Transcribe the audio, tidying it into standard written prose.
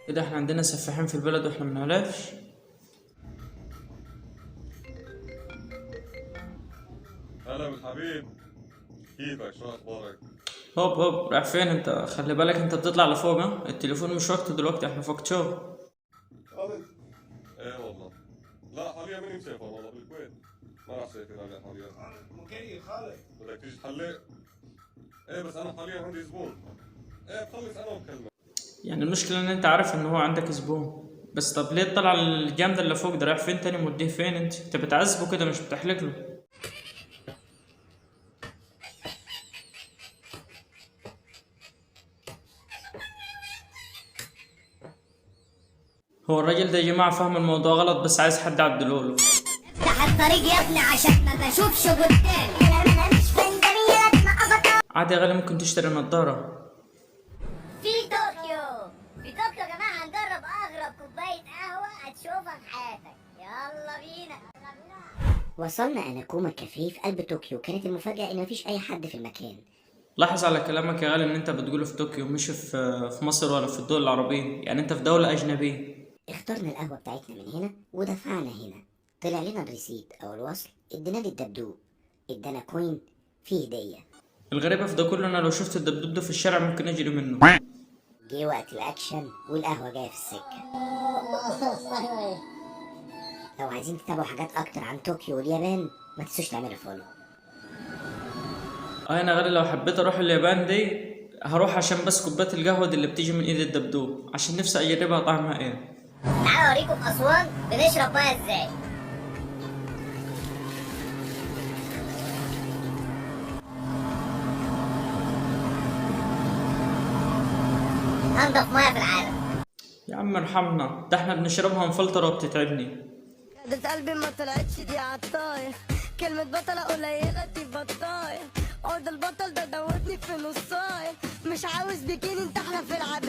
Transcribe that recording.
كده احنا عندنا سفاحين في البلد واحنا منعرفش. هلا بالحبيب، كيفك؟ شو اخبارك؟ هوب هوب، رايح فين انت؟ خلي بالك انت بتطلع لفوق، ها التليفون مش وقته دلوقتي، احنا في وقت شغل. خالد؟ ايه والله. لا حاليا ماني مسافر والله، بالكويت. ما راح اسافر انا حاليا. مكيف خالد. بدك تيجي تحلق؟ ايه بس انا حاليا عندي زبون. ايه بخلص انا وبكلمك. يعني المشكلة ان انت عارف ان هو عندك زبون، بس طب ليه تطلع الجامدة اللي فوق ده؟ رايح فين تاني؟ موديه فين؟ انت بتعذبه كده مش بتحلق له. هو الراجل ده يا جماعة فاهم الموضوع غلط، بس عايز حد يعدلوله. افتح الطريق يا ابني عشان ما بشوفش قدامي. انا مش فندمية ما عادي يا غالي، ممكن تشتري نضارة. في طوكيو. في طوكيو يا جماعة هنجرب اغرب كوباية قهوة هتشوفها في حياتك. يلا بينا. وصلنا أناكوما كافيه في قلب طوكيو. كانت المفاجأة إن مفيش أي حد في المكان. لاحظ على كلامك يا غالي ان انت بتقوله في طوكيو، مش في مصر ولا في الدول العربية، يعني انت في دولة أجنبية. اخترنا القهوة بتاعتنا من هنا ودفعنا هنا. طلع لنا الريسيت أو الوصل، ادينا للدبدوب، ادانا كوين فيه هدية. الغريبة في ده كله، انا لو شفت الدبدوب ده في الشارع ممكن اجري منه. جه وقت الأكشن والقهوة جاية في السكة. لو عايزين تتابعوا حاجات أكتر عن طوكيو واليابان ما تنسوش تعملوا فولو. انا غالي لو حبيت اروح اليابان دي هروح عشان بس كوباية القهوة دي اللي بتيجي من ايد الدبدوب، عشان نفسي اجربها طعمها ايه. تعالوا اوريكم اسوان بنشرب ميه ازاي. انضف ميه في العالم. يا عم ارحمنا، ده احنا بنشربها مفلترة وبتتعبني. كانت قلبي ما طلعتش دي عالطاير. كلمة بطلة قليلة دي بطاير. عود البطل ده دوتني في نصاير. مش عاوز بيكيني انت احلى في العب.